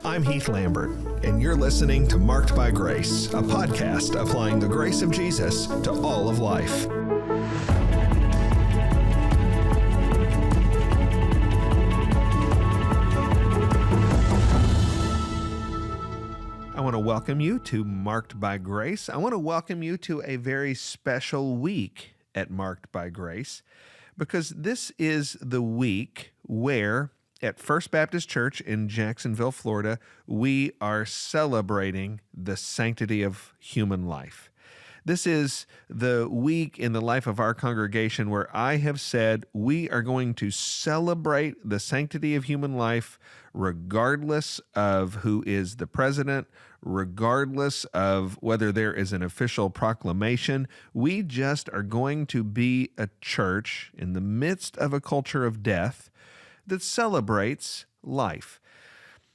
I'm Heath Lambert, and you're listening to Marked by Grace, a podcast applying the grace of Jesus to all of life. I want to welcome you to Marked by Grace. I want to welcome you to a very special week at Marked by Grace, because this is the week where at First Baptist Church in Jacksonville, Florida, we are celebrating the sanctity of human life. This is the week in the life of our congregation where I have said we are going to celebrate the sanctity of human life regardless of who is the president, regardless of whether there is an official proclamation. We just are going to be a church in the midst of a culture of death that celebrates life.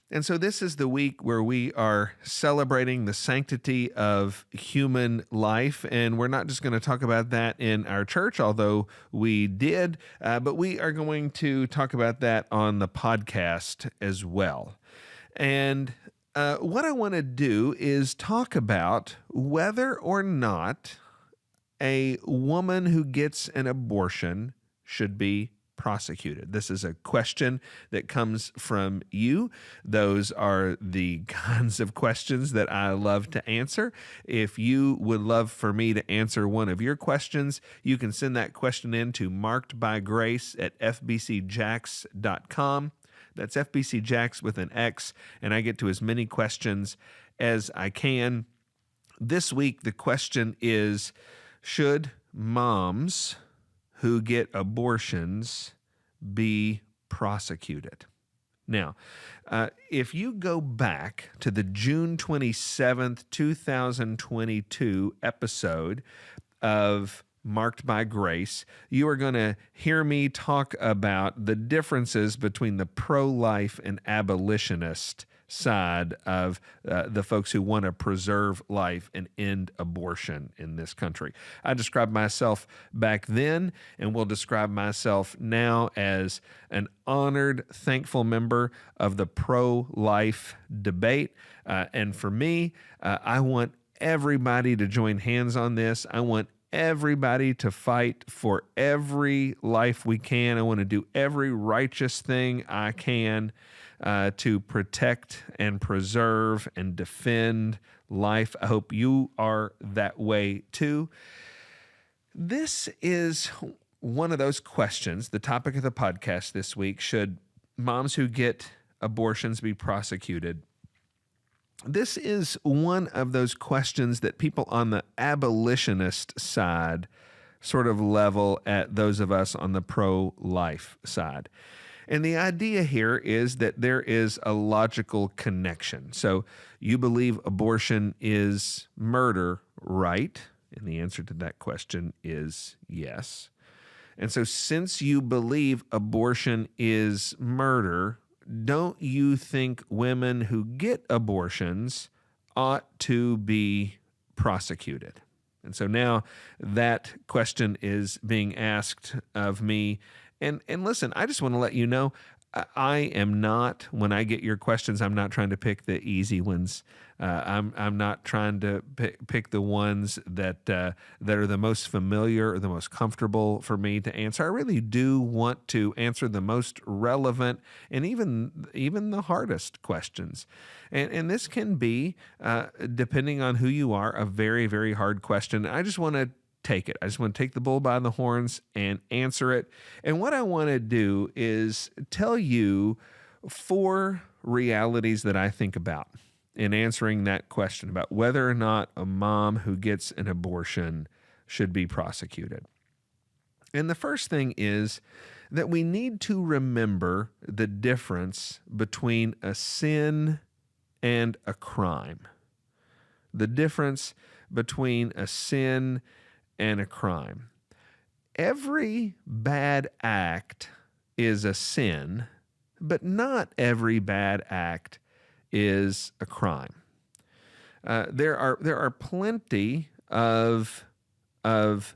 And so this is the week where we are celebrating the sanctity of human life, and we're not just going to talk about that in our church, although we did, but we are going to talk about that on the podcast as well. And what I want to do is talk about whether or not a woman who gets an abortion should be prosecuted. This is a question that comes from you. Those are the kinds of questions that I love to answer. If you would love for me to answer one of your questions, you can send that question in to markedbygrace@fbcjax.com. That's FBCJax with an X, and I get to as many questions as I can. This week, the question is, should moms who get abortions be prosecuted? Now, if you go back to the June 27th, 2022 episode of Marked by Grace, you are going to hear me talk about the differences between the pro-life and abolitionist side of the folks who want to preserve life and end abortion in this country. I described myself back then and will describe myself now as an honored, thankful member of the pro-life debate. And for me, I want everybody to join hands on this. I want everybody to fight for every life we can. I want to do every righteous thing I can to protect and preserve and defend life. I hope you are that way too. This is one of those questions, the topic of the podcast this week: should moms who get abortions be prosecuted? This is one of those questions that people on the abolitionist side sort of level at those of us on the pro-life side. And the idea here is that there is a logical connection. So you believe abortion is murder, right? And the answer to that question is yes. And so since you believe abortion is murder, don't you think women who get abortions ought to be prosecuted? And so now that question is being asked of me. And listen, I just want to let you know, I am not, when I get your questions, I'm not trying to pick the easy ones. I'm not trying to pick the ones that are the most familiar or the most comfortable for me to answer. I really do want to answer the most relevant and even the hardest questions. And this can be, depending on who you are, a very, very hard question. I just want to take it. I just want to take the bull by the horns and answer it. And what I want to do is tell you 4 realities that I think about in answering that question about whether or not a mom who gets an abortion should be prosecuted. And the first thing is that we need to remember the difference between a sin and a crime. The difference between a sin and a crime. Every bad act is a sin, but not every bad act is a crime. There are plenty of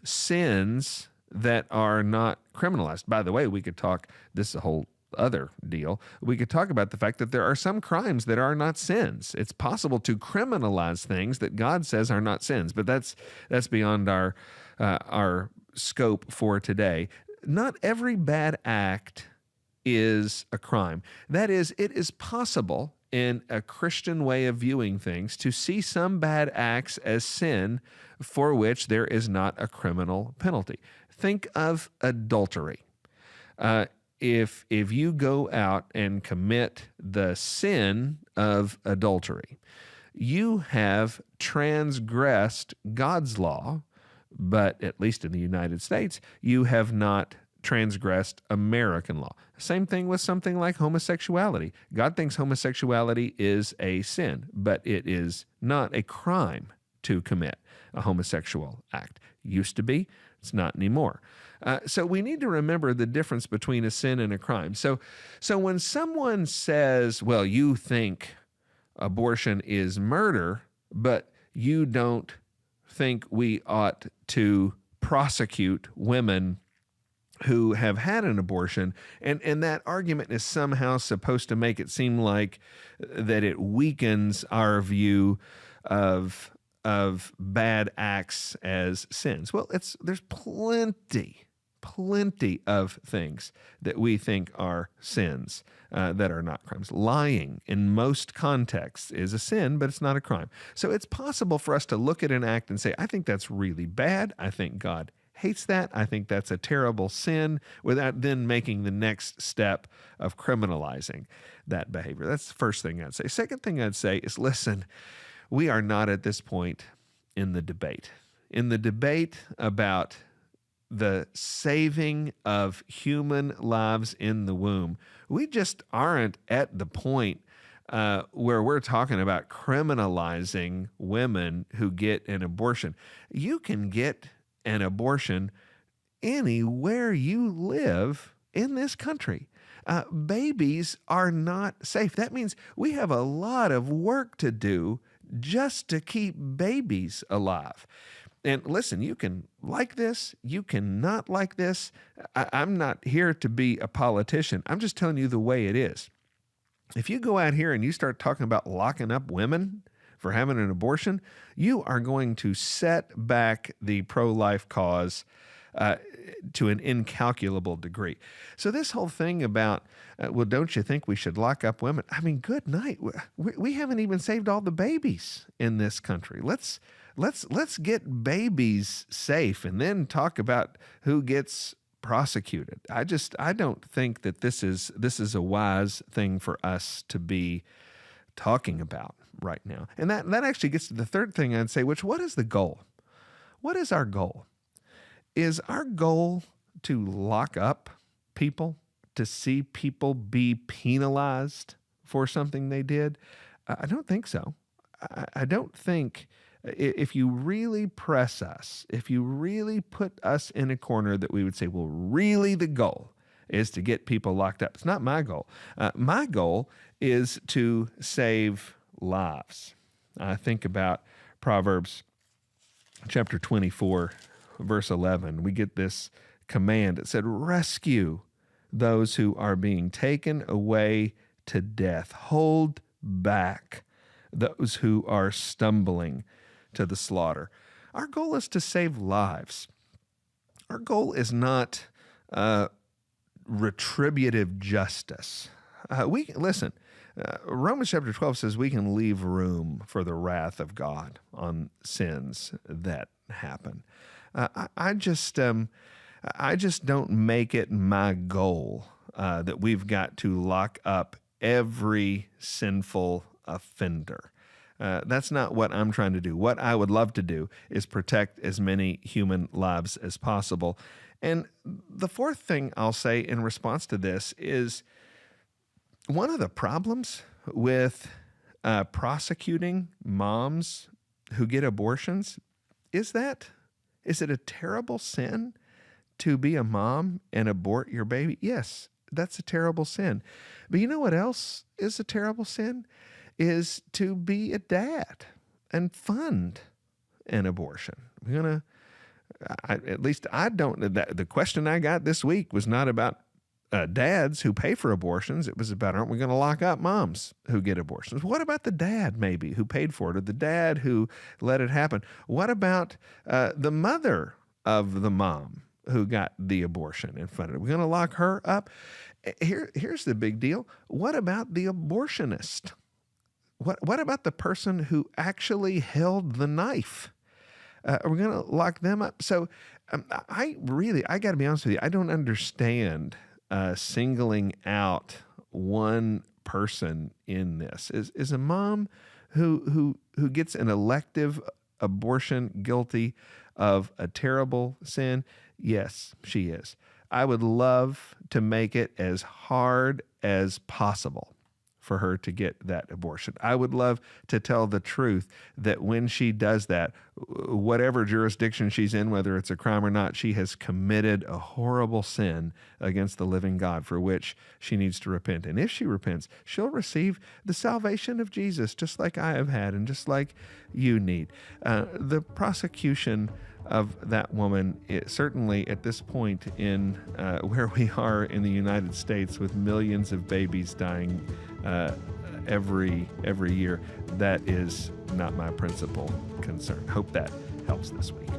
sins that are not criminalized. By the way, we could talk, this is a whole other deal. We could talk about the fact that there are some crimes that are not sins. It's possible to criminalize things that God says are not sins, but that's beyond our scope for today. Not every bad act is a crime. That is, it is possible in a Christian way of viewing things to see some bad acts as sin for which there is not a criminal penalty. Think of adultery. If you go out and commit the sin of adultery, you have transgressed God's law, but at least in the United States, you have not transgressed American law. Same thing with something like homosexuality. God thinks homosexuality is a sin, but it is not a crime to commit a homosexual act. Used to be, it's not anymore. So we need to remember the difference between a sin and a crime. So when someone says, well, you think abortion is murder, but you don't think we ought to prosecute women who have had an abortion, and that argument is somehow supposed to make it seem like that it weakens our view of bad acts as sins. Well, there's plenty of things that we think are sins that are not crimes. Lying in most contexts is a sin, but it's not a crime. So it's possible for us to look at an act and say, I think that's really bad. I think God hates that. I think that's a terrible sin, without then making the next step of criminalizing that behavior. That's the first thing I'd say. Second thing I'd say is, listen, we are not at this point in the debate. In the debate about the saving of human lives in the womb, we just aren't at the point where we're talking about criminalizing women who get an abortion. You can get an abortion anywhere you live in this country. Babies are not safe. That means we have a lot of work to do just to keep babies alive. And listen, you can like this, you can not like this. I'm not here to be a politician. I'm just telling you the way it is. If you go out here and you start talking about locking up women for having an abortion, you are going to set back the pro-life cause to an incalculable degree. So this whole thing about, well, don't you think we should lock up women? I mean, good night. We haven't even saved all the babies in this country. Let's get babies safe and then talk about who gets prosecuted. I don't think that this is a wise thing for us to be talking about right now. And that actually gets to the third thing I'd say, which, what is the goal? What is our goal? Is our goal to lock up people, to see people be penalized for something they did? I don't think so. I don't think, if you really press us, if you really put us in a corner, that we would say, well, really the goal is to get people locked up. It's not my goal. My goal is to save lives. I think about Proverbs chapter 24, verse 11. We get this command. It said, rescue those who are being taken away to death. Hold back those who are stumbling to the slaughter. Our goal is to save lives. Our goal is not retributive justice. Romans chapter 12 says we can leave room for the wrath of God on sins that happen. I just don't make it my goal that we've got to lock up every sinful offender. That's not what I'm trying to do. What I would love to do is protect as many human lives as possible. And the fourth thing I'll say in response to this is, one of the problems with prosecuting moms who get abortions is it a terrible sin to be a mom and abort your baby? Yes, that's a terrible sin. But you know what else is a terrible sin? Is to be a dad and fund an abortion. At least I don't. The question I got this week was not about dads who pay for abortions. It was about, aren't we going to lock up moms who get abortions? What about the dad maybe who paid for it, or the dad who let it happen? What about the mother of the mom who got the abortion and funded it? We're going to lock her up. Here's the big deal. What about the abortionist? What about the person who actually held the knife? Are we going to lock them up? So I got to be honest with you, I don't understand singling out one person in this. Is a mom who gets an elective abortion guilty of a terrible sin? Yes, she is. I would love to make it as hard as possible for her to get that abortion. I would love to tell the truth that when she does that, whatever jurisdiction she's in, whether it's a crime or not, she has committed a horrible sin against the living God for which she needs to repent. And if she repents, she'll receive the salvation of Jesus, just like I have had and just like you need. The prosecution of that woman, certainly at this point in where we are in the United States with millions of babies dying every year, that is not my principal concern. Hope that helps this week.